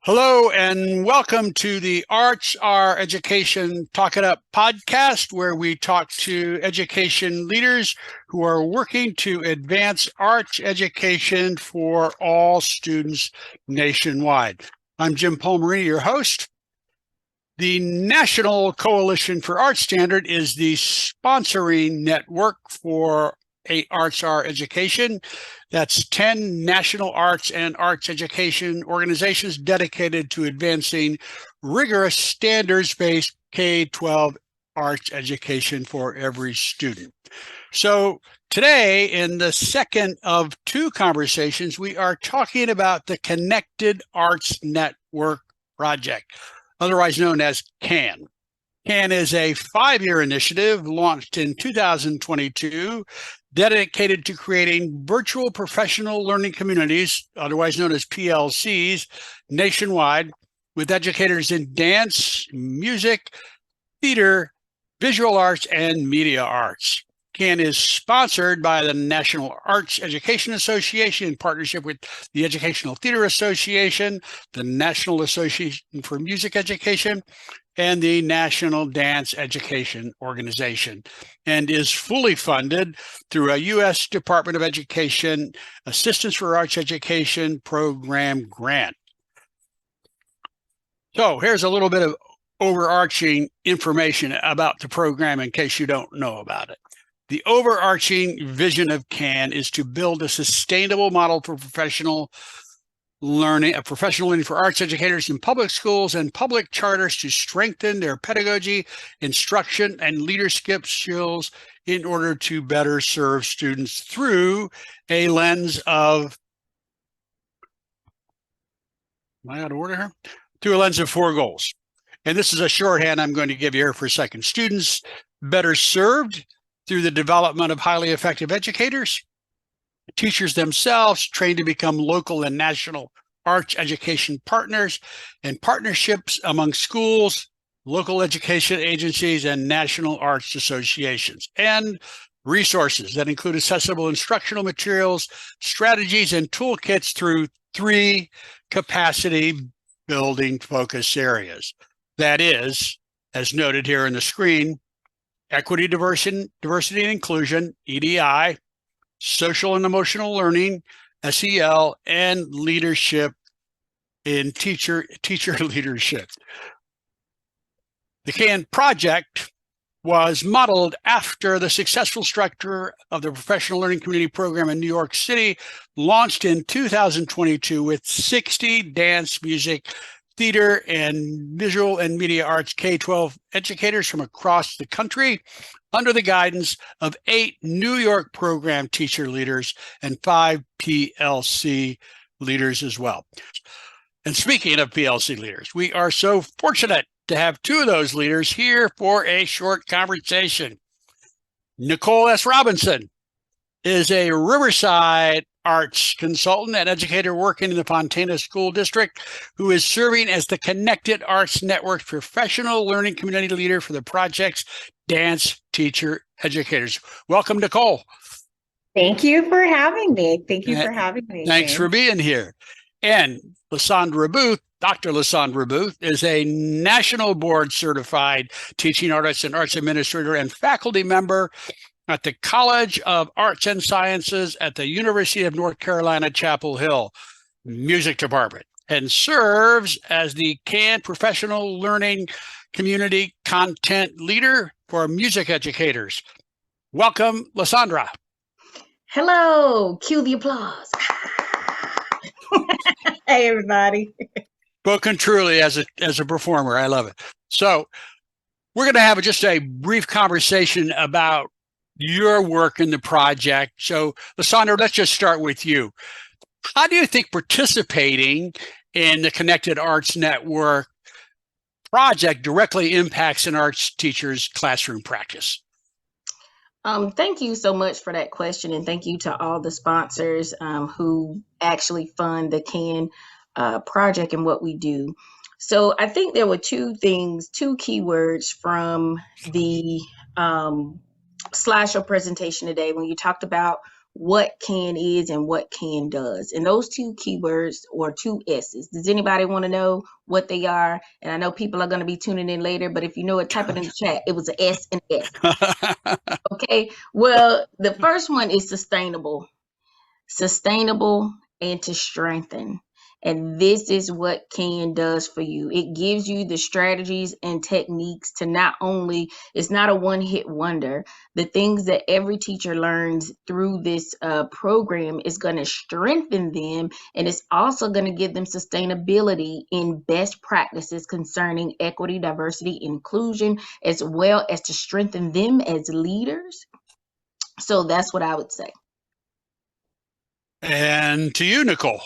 Hello and welcome to the Arts Are Education Talk It Up podcast, where we talk to education leaders who are working to advance arts education for all students nationwide. I'm Jim Palmarini, your host. The National Coalition for Arts Standard is the sponsoring network for Arts Are Education. That's 10 national arts and arts education organizations dedicated to advancing rigorous standards-based K-12 arts education for every student. So today, in the second of two conversations, we are talking about the Connected Arts Network project, otherwise known as CAN. CAN is a 5-year initiative launched in 2022, dedicated to creating virtual professional learning communities, otherwise known as PLCs, nationwide, with educators in dance, music, theater, visual arts, and media arts. CAN is sponsored by the National Arts Education Association in partnership with the Educational Theater Association, the National Association for Music Education, and the National Dance Education Organization, and is fully funded through a U.S. Department of Education Assistance for Arts Education Program grant. So here's a little bit of overarching information about the program in case you don't know about it. The overarching vision of CAN is to build a sustainable model for professional learning for arts educators in public schools and public charters to strengthen their pedagogy, instruction, and leadership skills in order to better serve students through a lens of, am I out of order here? Through a lens of 4 goals. And this is a shorthand I'm going to give you here for a second. Students better served through the development of highly effective educators. Teachers themselves trained to become local and national arts education partners, and partnerships among schools, local education agencies, and national arts associations, and resources that include accessible instructional materials, strategies, and toolkits through 3 capacity building focus areas. That is, as noted here on the screen, equity, diversity, and inclusion, EDI, social and emotional learning, SEL, and leadership in teacher leadership. The CAN project was modeled after the successful structure of the Professional Learning Community Program in New York City, launched in 2022 with 60 dance, music, theater, and visual and media arts K-12 educators from across the country, under the guidance of 8 New York program teacher leaders and 5 PLC leaders as well. And speaking of PLC leaders, we are so fortunate to have 2 of those leaders here for a short conversation. Nicole S. Robinson is a Riverside arts consultant and educator working in the Fontana School District, who is serving as the Connected Arts Network professional learning community leader for the project's dance teacher educators. Welcome, Nicole. Thank you for having me. Thanks for being here. And LaSaundra Booth, Dr. LaSaundra Booth, is a national board certified teaching artist and arts administrator and faculty member at the College of Arts and Sciences at the University of North Carolina, Chapel Hill Music Department, and serves as the CAN Professional Learning Community Content Leader for music educators. Welcome, LaSaundra. Hello. Cue the applause. Hey, everybody. Spoken truly as a performer. I love it. So we're going to have just a brief conversation about your work in the project. So, LaSaundra, let's just start with you. How do you think participating in the Connected Arts Network project directly impacts an arts teacher's classroom practice? Thank you so much for that question, and thank you to all the sponsors who actually fund the CAN project and what we do. So I think there were 2 keywords from the slideshow presentation today when you talked about what can is and what can does. And those two keywords, or two S's. Does anybody want to know what they are? And I know people are going to be tuning in later, but if you know it, type it in the chat. It was an S and S. Okay. Well, the first one is sustainable, and to strengthen. And this is what CAN does for you. It gives you the strategies and techniques to not only, it's not a one-hit wonder. The things that every teacher learns through this program is going to strengthen them, and it's also going to give them sustainability in best practices concerning equity, diversity, inclusion, as well as to strengthen them as leaders. So that's what I would say. And to you, Nicole.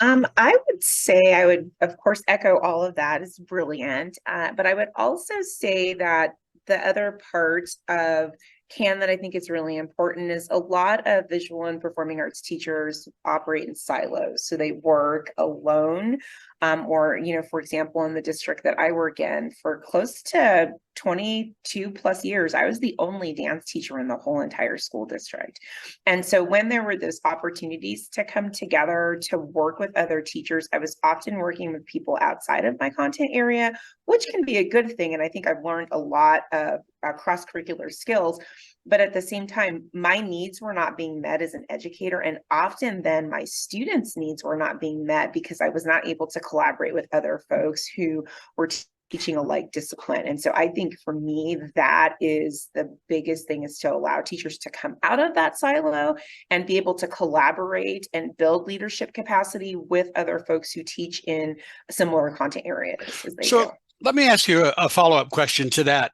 I would say I would, of course, echo all of that. Is brilliant. But I would also say that the other part of CAN that I think is really important is a lot of visual and performing arts teachers operate in silos. So they work alone, or, for example, in the district that I work in, for close to 22 plus years, I was the only dance teacher in the whole entire school district. And so when there were those opportunities to come together to work with other teachers, I was often working with people outside of my content area, which can be a good thing. And I think I've learned a lot of cross-curricular skills. But at the same time, my needs were not being met as an educator. And often then my students' needs were not being met because I was not able to collaborate with other folks who were teaching a like discipline. And so I think for me, that is the biggest thing, is to allow teachers to come out of that silo and be able to collaborate and build leadership capacity with other folks who teach in similar content areas as they do. Let me ask you a follow-up question to that.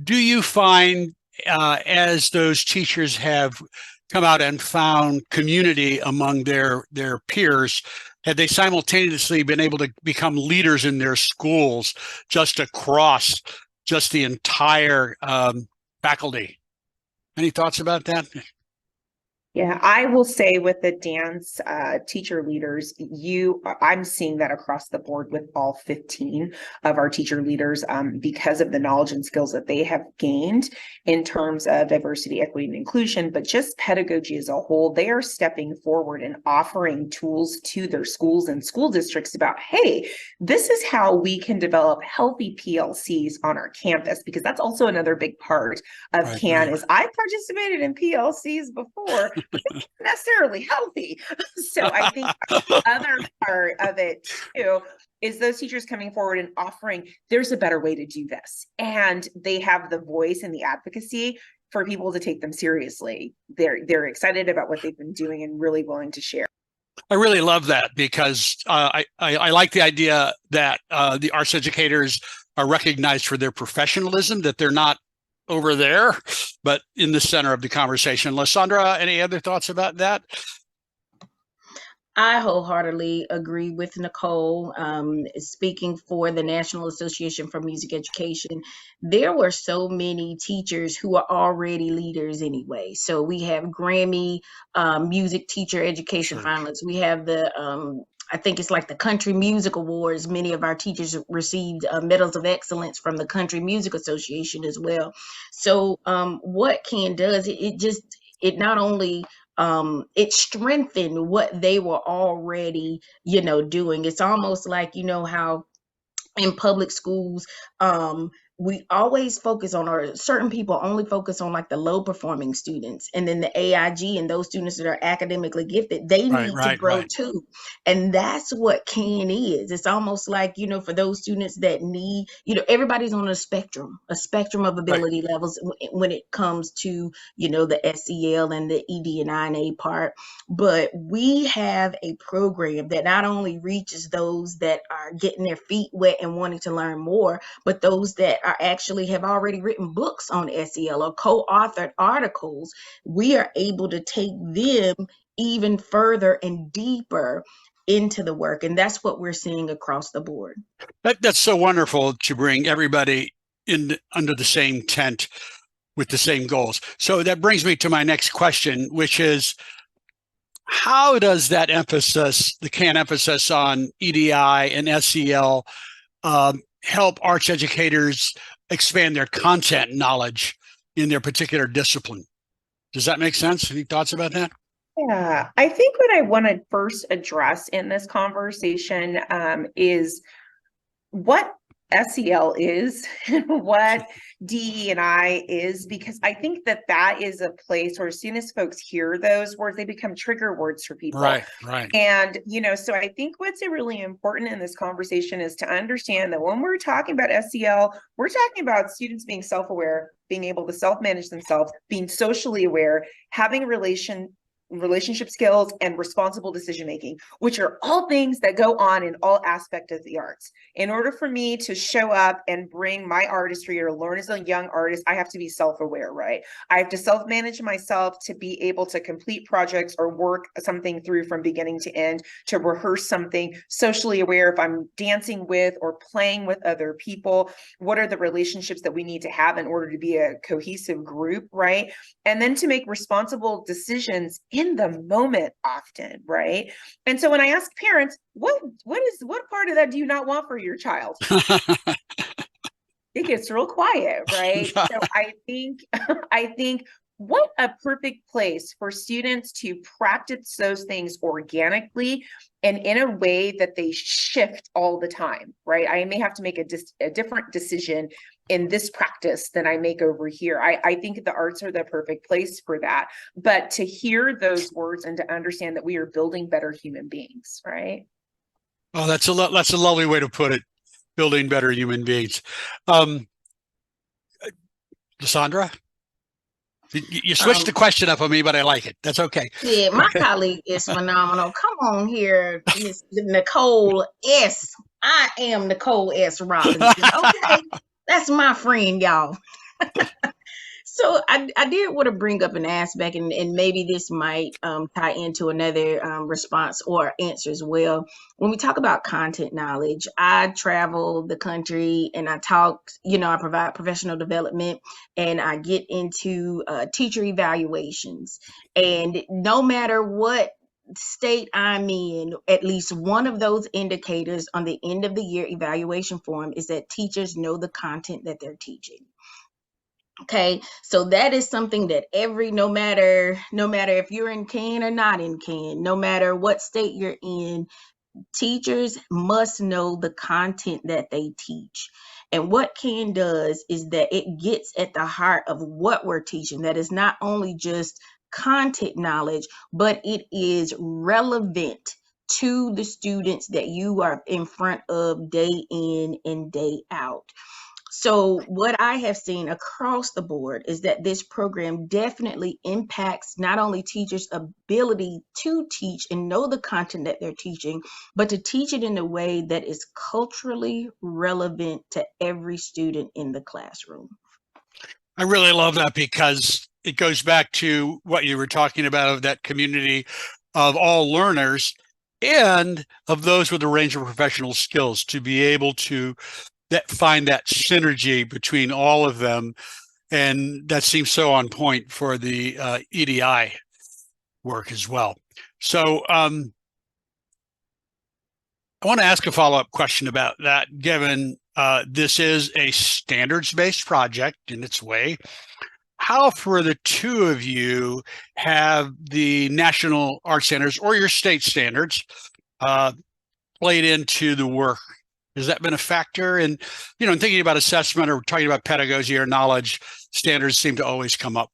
Do you find as those teachers have come out and found community among their peers, have they simultaneously been able to become leaders in their schools just across just the entire faculty? Any thoughts about that? Yeah, I will say with the dance teacher leaders, I'm seeing that across the board with all 15 of our teacher leaders, because of the knowledge and skills that they have gained in terms of diversity, equity, and inclusion, but just pedagogy as a whole. They are stepping forward and offering tools to their schools and school districts about, hey, this is how we can develop healthy PLCs on our campus, because that's also another big part of CAN. Is I participated in PLCs before, necessarily healthy. So I think the other part of it too is those teachers coming forward and offering, there's a better way to do this. And they have the voice and the advocacy for people to take them seriously. They're excited about what they've been doing and really willing to share. I really love that, because I like the idea that the arts educators are recognized for their professionalism, that they're not over there, but in the center of the conversation. LaSaundra, any other thoughts about that? I wholeheartedly agree with Nicole. Speaking for the National Association for Music Education, there were so many teachers who are already leaders anyway. So we have Grammy music teacher education finalists. We have the I think it's like the Country Music Awards. Many of our teachers received medals of excellence from the Country Music Association as well. So what CAN does, it not only it strengthened what they were already, doing. It's almost like, how in public schools, we always focus on, or certain people only focus on, like the low performing students, and then the AIG and those students that are academically gifted, they need to grow too. And that's what CAN is. It's almost like, for those students that need, everybody's on a spectrum of ability levels when it comes to, the SEL and the ED and INA part. But we have a program that not only reaches those that are getting their feet wet and wanting to learn more, but those that are actually have already written books on SEL or co-authored articles. We are able to take them even further and deeper into the work. And that's what we're seeing across the board. That's so wonderful to bring everybody in under the same tent with the same goals. So that brings me to my next question, which is, how does that emphasis, the CAN emphasis on EDI and SEL, help arts educators expand their content knowledge in their particular discipline? Does that make sense? Any thoughts about that? Yeah, I think what I want to first address in this conversation is what SEL is and what DE&I is, because I think that that is a place where as soon as folks hear those words, they become trigger words for people. Right, right. And, so I think what's really important in this conversation is to understand that when we're talking about SEL, we're talking about students being self-aware, being able to self-manage themselves, being socially aware, having relationship skills, and responsible decision making, which are all things that go on in all aspects of the arts. In order for me to show up and bring my artistry or learn as a young artist, I have to be self-aware, right? I have to self-manage myself to be able to complete projects or work something through from beginning to end, to rehearse something, socially aware if I'm dancing with or playing with other people. What are the relationships that we need to have in order to be a cohesive group, right? And then to make responsible decisions in the moment often, right? And so when I ask parents, what part of that do you not want for your child? It gets real quiet, right? So I think what a perfect place for students to practice those things organically and in a way that they shift all the time, right? I may have to make a different decision in this practice than I make over here. I think the arts are the perfect place for that. But to hear those words and to understand that we are building better human beings, right? Oh, that's a lovely way to put it. Building better human beings. LaSaundra? You switched the question up on me, but I like it. That's okay. Yeah, my colleague is phenomenal. Come on here, Miss Nicole S. I am Nicole S. Robinson. Okay, that's my friend, y'all. So I did want to bring up an aspect, and maybe this might tie into another response or answer as well. When we talk about content knowledge, I travel the country and I talk, I provide professional development and I get into teacher evaluations. And no matter what state I'm in, at least one of those indicators on the end of the year evaluation form is that teachers know the content that they're teaching. Okay, so that is something that no matter if you're in Can or not in Can, no matter what state you're in, teachers must know the content that they teach. And what Can does is that it gets at the heart of what we're teaching. That is not only just content knowledge, but it is relevant to the students that you are in front of day in and day out. So what I have seen across the board is that this program definitely impacts not only teachers' ability to teach and know the content that they're teaching, but to teach it in a way that is culturally relevant to every student in the classroom. I really love that because it goes back to what you were talking about, of that community of all learners and of those with a range of professional skills, to be able to find that synergy between all of them. And that seems so on point for the EDI work as well. So I want to ask a follow-up question about that, given this is a standards-based project in its way. How, for the two of you, have the national art standards or your state standards played into the work? Has that been a factor? And, in thinking about assessment or talking about pedagogy or knowledge, standards seem to always come up.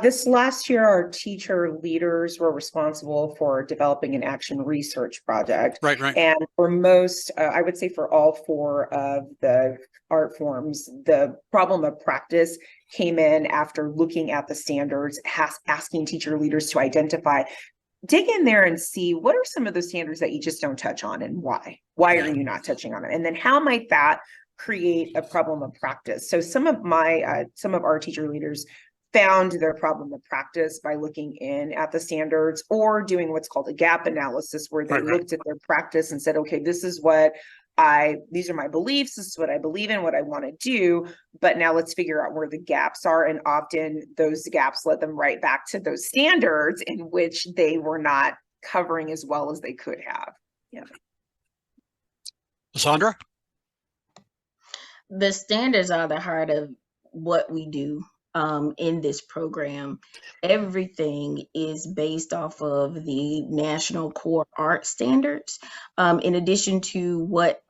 This last year, our teacher leaders were responsible for developing an action research project. Right. And for most, I would say for all four of the art forms, the problem of practice came in after looking at the standards, asking teacher leaders to identify, dig in there and see what are some of those standards that you just don't touch on and why are you not touching on it? And then how might that create a problem of practice? So some of our teacher leaders found their problem of practice by looking in at the standards or doing what's called a gap analysis, where they looked at their practice and said, okay, these are my beliefs, this is what I believe in, what I want to do, but now let's figure out where the gaps are. And often those gaps led them right back to those standards in which they were not covering as well as they could have. Yeah. LaSaundra? The standards are the heart of what we do. in this program, everything is based off of the National Core Art Standards. In addition to what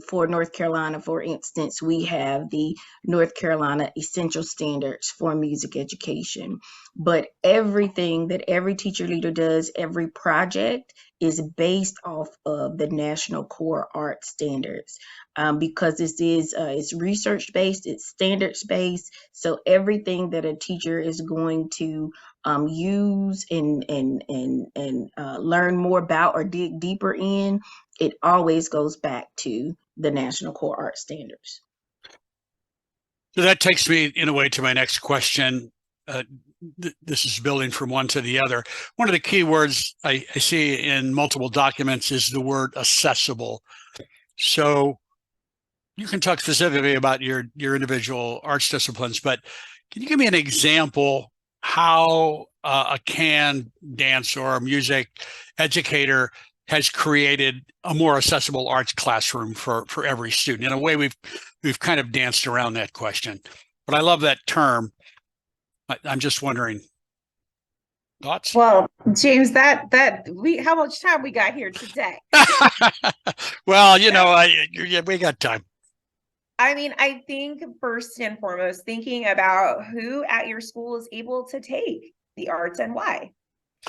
for North Carolina, for instance, we have the North Carolina Essential Standards for Music Education. But everything that every teacher leader does, every project is based off of the National Core Art Standards, because this is it's research based, it's standards based. So everything that a teacher is going to use and learn more about or dig deeper in, it always goes back to the National Core Art Standards. So that takes me in a way to my next question. This is building from one to the other. One of the key words I see in multiple documents is the word accessible. So you can talk specifically about your individual arts disciplines, but can you give me an example how a can dance or a music educator has created a more accessible arts classroom for every student? In a way, we've kind of danced around that question, but I love that term. I'm just wondering, thoughts? Well, James, how much time we got here today? Well, we got time. I mean, I think first and foremost, thinking about who at your school is able to take the arts and why.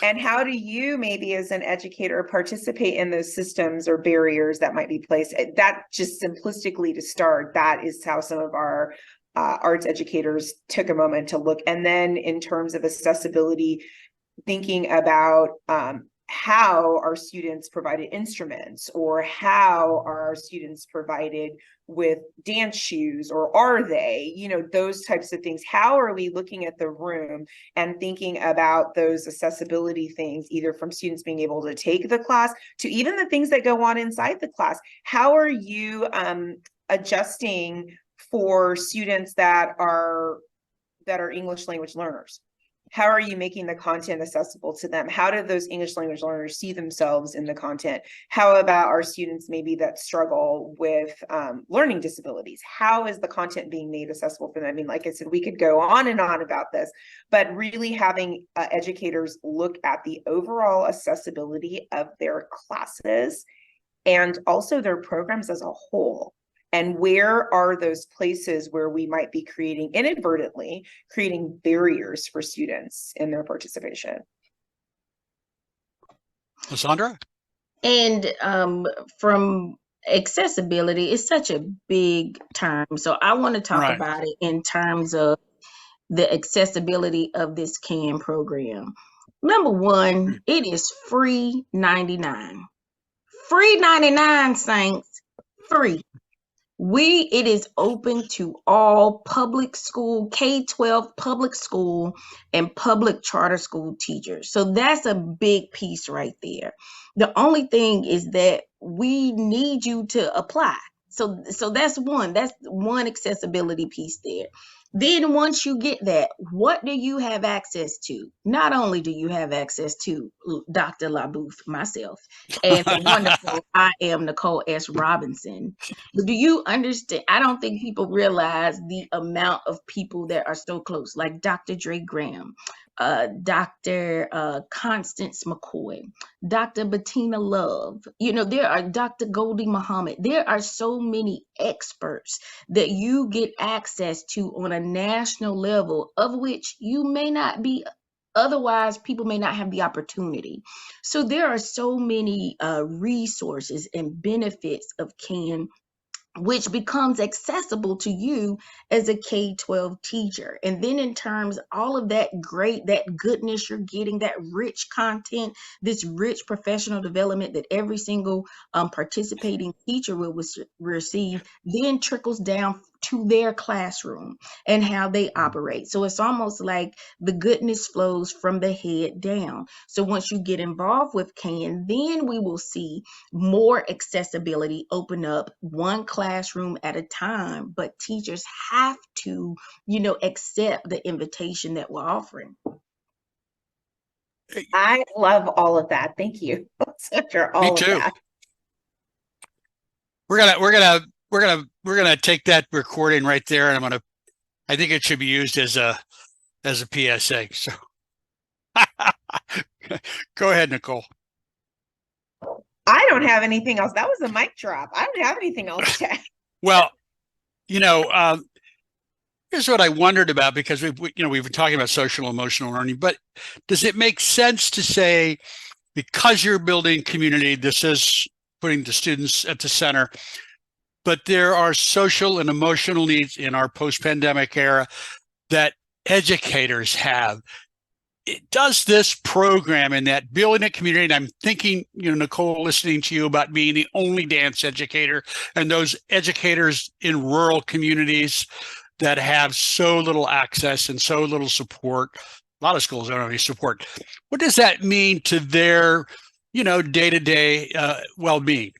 And how do you, maybe as an educator, participate in those systems or barriers that might be placed? That just simplistically to start, that is how some of our arts educators took a moment to look. And then in terms of accessibility, thinking about how are students provided instruments, or how are our students provided with dance shoes, or are they, those types of things. How are we looking at the room and thinking about those accessibility things, either from students being able to take the class to even the things that go on inside the class? How are you adjusting for students that are English language learners? How are you making the content accessible to them? How do those English language learners see themselves in the content? How about our students maybe that struggle with learning disabilities? How is the content being made accessible for them? I mean, like I said, we could go on and on about this, but really having educators look at the overall accessibility of their classes and also their programs as a whole. And where are those places where we might be inadvertently creating barriers for students in their participation? LaSaundra? And from accessibility, it's such a big term. So I want to talk about it in terms of the accessibility of this CAN program. Number one, it is free 99. Free 99, Saints. Free. It is open to all public school, K-12 public school and public charter school teachers. So that's a big piece right there. The only thing is that we need you to apply. So that's one accessibility piece there. Then once you get that, what do you have access to? Not only do you have access to Dr. LaBooth, myself, and the wonderful I am Nicole S. Robinson, but do you understand? I don't think people realize the amount of people that are so close, like Dr. Dre Graham, Dr. Constance McCoy, Dr. Bettina Love, there are Dr. Goldie Muhammad. There are so many experts that you get access to on a national level, of which you may not be, otherwise people may not have the opportunity. So there are so many resources and benefits of CAN, which becomes accessible to you as a K-12 teacher. And then in terms of all of that goodness you're getting, that rich content, this rich professional development that every single participating teacher will receive, then trickles down to their classroom and how they operate. So it's almost like the goodness flows from the head down. So once you get involved with CAN, then we will see more accessibility open up, one classroom at a time, but teachers have to, accept the invitation that we're offering. I love all of that. Thank you. Me too. We're gonna take that recording right there, and I'm gonna I think it should be used as a PSA. So go ahead, Nicole. I don't have anything else. That was a mic drop. I don't have anything else to add. Well, here's what I wondered about, because we've been talking about social emotional learning, but does it make sense to say, because you're building community, this is putting the students at the center, but there are social and emotional needs in our post-pandemic era that educators have? Does this program in that building a community, and I'm thinking, Nicole, listening to you about being the only dance educator, and those educators in rural communities that have so little access and so little support. A lot of schools don't have any support. What does that mean to their, day-to-day well-being?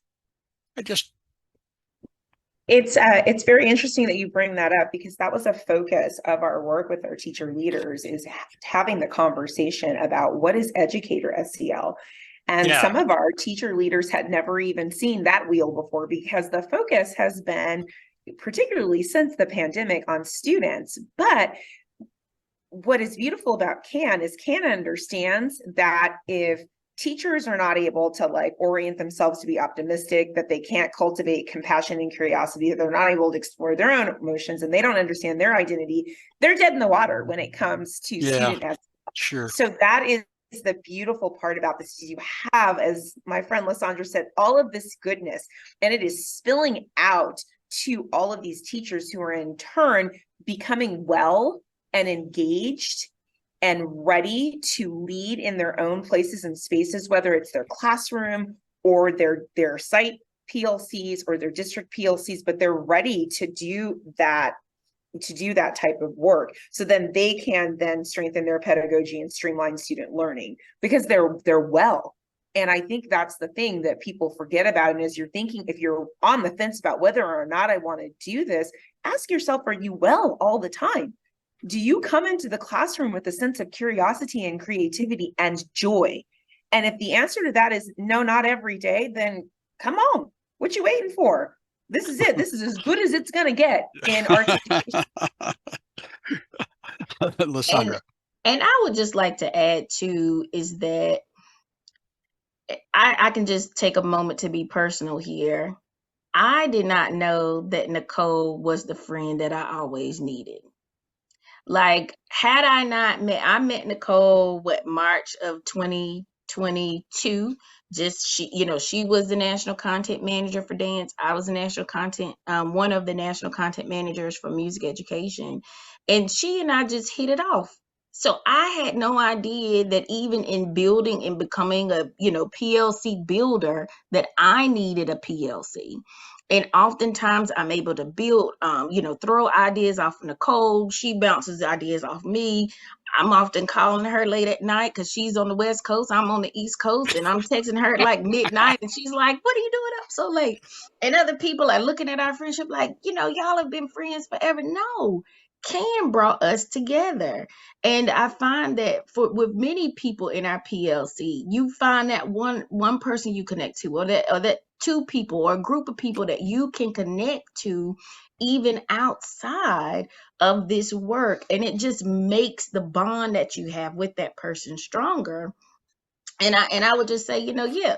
It's very interesting that you bring that up, because that was a focus of our work with our teacher leaders, is having the conversation about what is educator SEL. And some of our teacher leaders had never even seen that wheel before, because the focus has been, particularly since the pandemic, on students. But what is beautiful about CAN is CAN understands that if teachers are not able to orient themselves to be optimistic, that they can't cultivate compassion and curiosity, that they're not able to explore their own emotions, and they don't understand their identity, they're dead in the water when it comes to student SEL. Sure. So that is the beautiful part about this. You have, as my friend LaSaundra said, all of this goodness, and it is spilling out to all of these teachers who are in turn becoming well and engaged and ready to lead in their own places and spaces, whether it's their classroom or their site PLCs or their district PLCs, but they're ready to do that type of work. So then they can then strengthen their pedagogy and streamline student learning, because they're well. And I think that's the thing that people forget about. And as you're thinking, if you're on the fence about whether or not I want to do this, ask yourself, are you well all the time? Do you come into the classroom with a sense of curiosity and creativity and joy? And if the answer to that is no, not every day, then come on. What you waiting for? This is it. This is as good as it's going to get in art education. LaSaundra. And I would just like to add too, is that I can just take a moment to be personal here. I did not know that Nicole was the friend that I always needed. Had I not I met Nicole, March of 2022. She was the national content manager for dance. I was the national content, one of the national content managers for music education. And she and I just hit it off. So I had no idea that even in building and becoming a, PLC builder, that I needed a PLC. And oftentimes I'm able to build, throw ideas off Nicole. She bounces ideas off me. I'm often calling her late at night because she's on the West Coast. I'm on the East Coast, and I'm texting her midnight, and she's like, "What are you doing up so late?" And other people are looking at our friendship like, y'all have been friends forever. No, CAN brought us together. And I find that with many people in our PLC, you find that one person you connect to, or that two people or a group of people that you can connect to even outside of this work. And it just makes the bond that you have with that person stronger. And I would just say,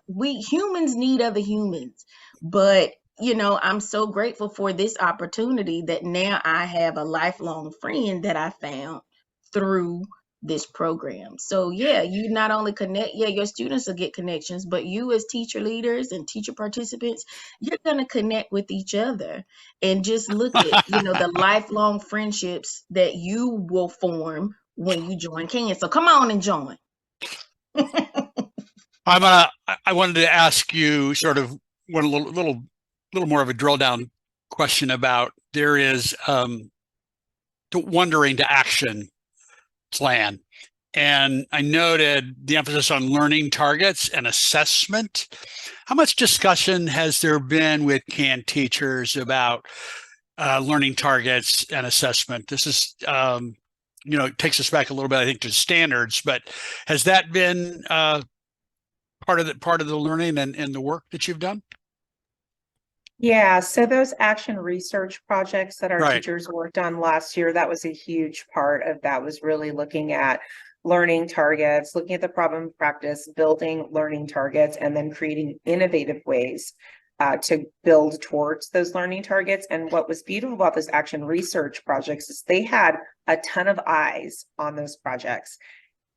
we humans need other humans, but I'm so grateful for this opportunity that now I have a lifelong friend that I found through this program. So you not only connect, your students will get connections, but you as teacher leaders and teacher participants, you're going to connect with each other, and just look at, the lifelong friendships that you will form when you join CAN. So come on and join. I wanted to ask you sort of one little more of a drill down question about, there is wondering to action plan. And I noted the emphasis on learning targets and assessment. How much discussion has there been with CAN teachers about learning targets and assessment? This is, it takes us back a little bit, I think, to standards, but has that been part of the learning and the work that you've done? Yeah, so those action research projects that our Right. teachers worked on last year, that was a huge part of that, was really looking at learning targets, looking at the problem of practice, building learning targets, and then creating innovative ways to build towards those learning targets. And what was beautiful about those action research projects is they had a ton of eyes on those projects.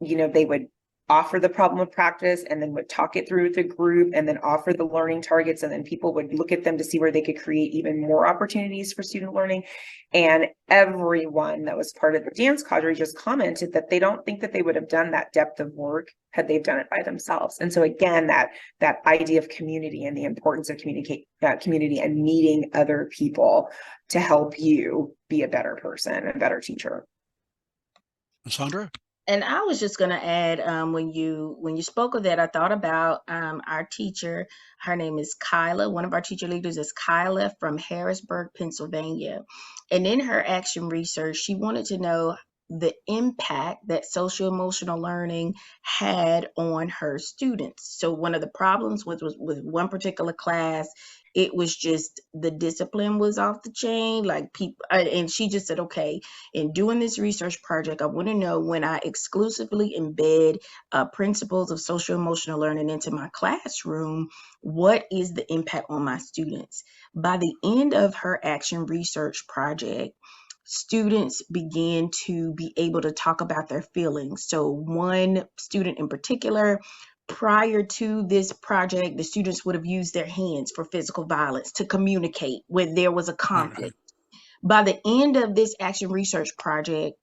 They would offer the problem of practice and then would talk it through with the group and then offer the learning targets. And then people would look at them to see where they could create even more opportunities for student learning. And everyone that was part of the dance cadre just commented that they don't think that they would have done that depth of work had they done it by themselves. And so again, that idea of community and the importance of community and meeting other people to help you be a better person, a better teacher. LaSaundra? And I was just going to add, when you spoke of that, I thought about our teacher. Her name is Kyla. One of our teacher leaders is Kyla from Harrisburg, Pennsylvania. And in her action research, she wanted to know the impact that social emotional learning had on her students. So one of the problems was with one particular class, it was just the discipline was off the chain. Like people, and she just said, okay, in doing this research project, I want to know, when I exclusively embed principles of social emotional learning into my classroom, what is the impact on my students? By the end of her action research project, students began to be able to talk about their feelings. So one student in particular, prior to this project, the students would have used their hands for physical violence to communicate when there was a conflict. By the end of this action research project,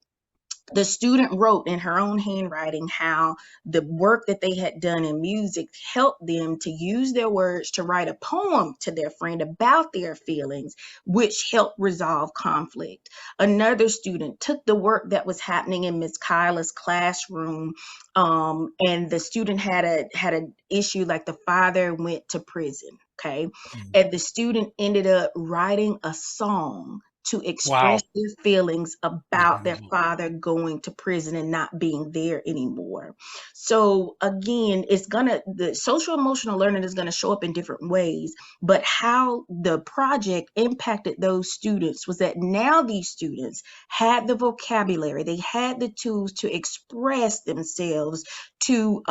the student wrote in her own handwriting how the work that they had done in music helped them to use their words to write a poem to their friend about their feelings, which helped resolve conflict. Another student took the work that was happening in Miss Kyla's classroom, and the student had an issue, like the father went to prison. Okay. And the student ended up writing a song to express their feelings about their father going to prison and not being there anymore. So again, the social emotional learning is going to show up in different ways, but how the project impacted those students was that now these students had the vocabulary, they had the tools to express themselves, to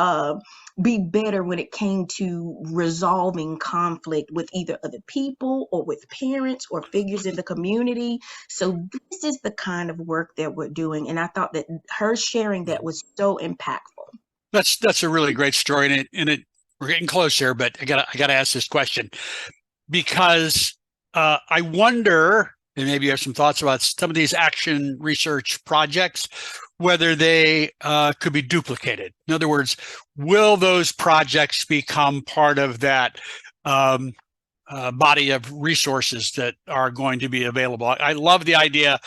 be better when it came to resolving conflict with either other people or with parents or figures in the community. So this is the kind of work that we're doing. And I thought that her sharing that was so impactful. That's a really great story, and we're getting close here, but I gotta ask this question because I wonder, and maybe you have some thoughts about some of these action research projects, whether they could be duplicated. In other words, will those projects become part of that body of resources that are going to be available? I love the idea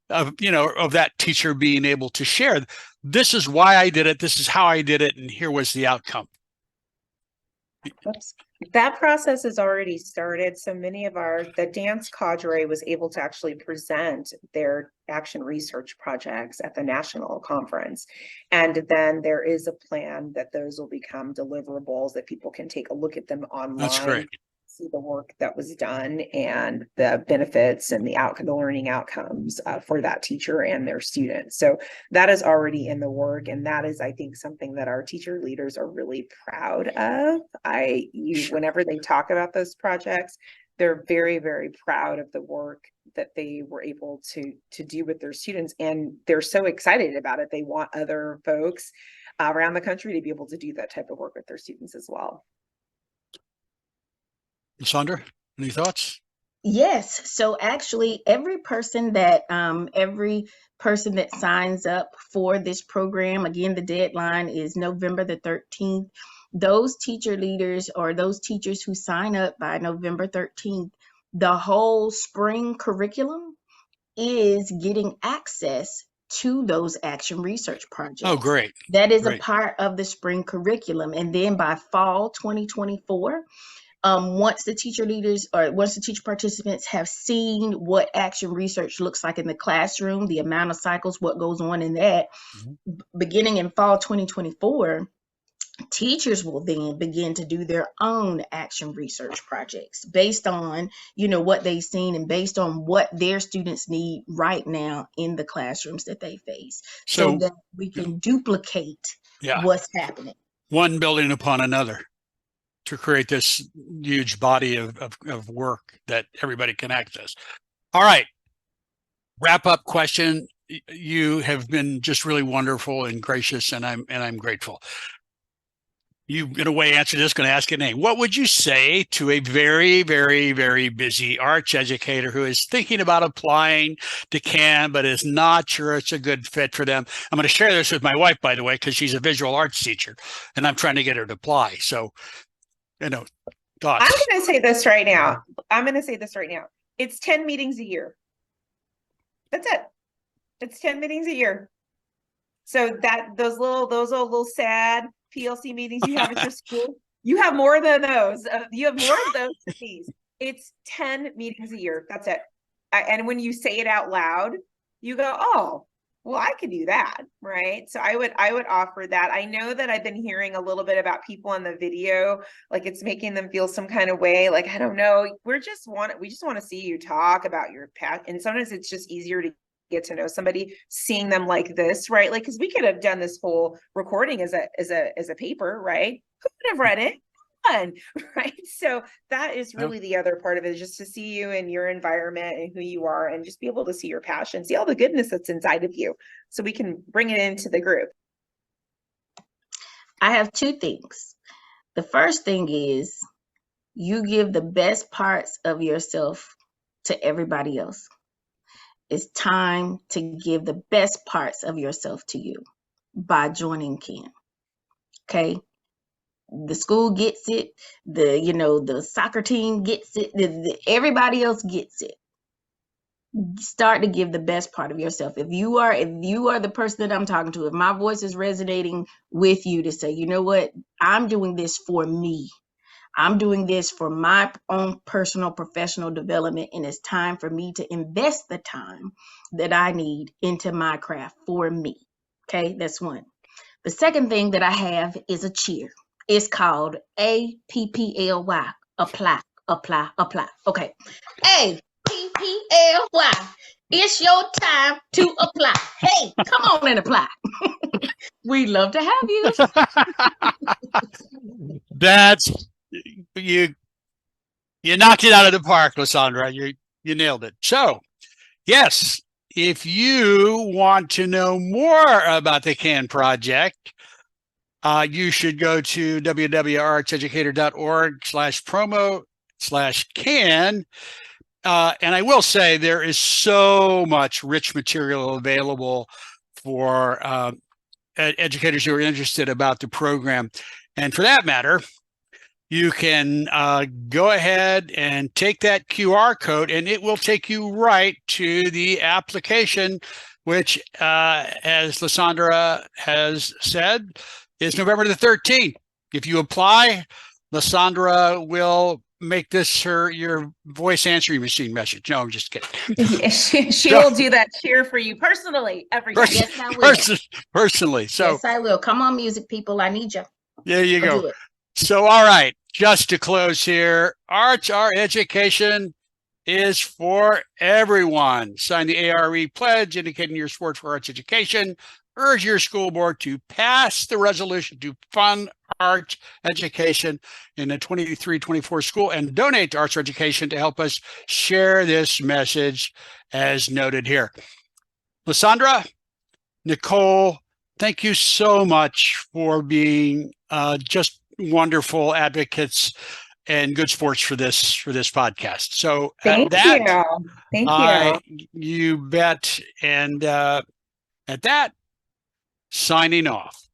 of that teacher being able to share, this is why I did it, this is how I did it, and here was the outcome. Oops. That process has already started. So many of the dance cadre was able to actually present their action research projects at the national conference. And then there is a plan that those will become deliverables that people can take a look at them online. That's great. See the work that was done and the benefits and the learning outcomes for that teacher and their students. So that is already in the work, and that is, I think, something that our teacher leaders are really proud of. Whenever they talk about those projects, they're very, very proud of the work that they were able to do with their students, and they're so excited about it. They want other folks around the country to be able to do that type of work with their students as well. LaSaundra, any thoughts? Yes. So actually, every person that signs up for this program, again, the deadline is November the 13th. Those teacher leaders or those teachers who sign up by November 13th, the whole spring curriculum is getting access to those action research projects. Oh, great. That is Great. a part of the spring curriculum. And then by fall 2024, once the teacher participants have seen what action research looks like in the classroom, the amount of cycles, what goes on in that, beginning in fall 2024, teachers will then begin to do their own action research projects based on, what they've seen and based on what their students need right now in the classrooms that they face, so that we can duplicate what's happening. One building upon another to create this huge body of work that everybody can access. All right. Wrap up question. You have been just really wonderful and gracious, and I'm grateful. You, in a way, answered this, going to ask a name. What would you say to a very, very, very busy arts educator who is thinking about applying to CAN, but is not sure it's a good fit for them? I'm going to share this with my wife, by the way, because she's a visual arts teacher, and I'm trying to get her to apply. So, thoughts. I'm going to say this right now. It's 10 meetings a year. That's it. It's 10 meetings a year. So those little sad PLC meetings you have at your school, you have more than those. You have more of those than these. It's 10 meetings a year. That's it. And when you say it out loud, you go, oh, well, I could do that, right? So I would offer that. I know that I've been hearing a little bit about people on the video, like it's making them feel some kind of way. Like, I don't know. We just want to see you talk about your path. And sometimes it's just easier to get to know somebody seeing them like this, right? Like, because we could have done this whole recording as a paper, right? Who would have read it? Fun, right? So that is really the other part of it, is just to see you in your environment and who you are, and just be able to see your passion, see all the goodness that's inside of you, so we can bring it into the group. I have two things. The first thing is, you give the best parts of yourself to everybody else. It's time to give the best parts of yourself to you by joining CAN. Okay? The school gets it. The soccer team gets it. Everybody else gets it. Start to give the best part of yourself. If you are the person that I'm talking to, if my voice is resonating with you, to say, you know what, I'm doing this for me. I'm doing this for my own personal professional development, and it's time for me to invest the time that I need into my craft for me. Okay, that's one. The second thing that I have is a cheer. It's called APPLY. Apply. Okay. APPLY. It's your time to apply. Hey, come on and apply. We'd love to have you. That's you knocked it out of the park, LaSaundra. You nailed it. So, yes, if you want to know more about the CAN project, you should go to www.artseducator.org/promo/CAN. And I will say there is so much rich material available for educators who are interested about the program. And for that matter, you can go ahead and take that QR code, and it will take you right to the application, which, as LaSaundra has said, is November the 13th. If you apply, LaSaundra will make this your voice answering machine message. No, I'm just kidding. Yeah, she will do that cheer for you personally every day. Yes, I will. Personally. So, yes, I will. Come on, music people. I need you. There you go. So, all right, just to close here, Arts Our Education is for everyone. Sign the ARE pledge indicating your support for arts education. Urge your school board to pass the resolution to fund arts education in the 23-24 school and donate to arts education to help us share this message as noted here. LaSaundra, Nicole, thank you so much for being just wonderful advocates and good sports for this podcast. So thank you. You bet. And at that, signing off.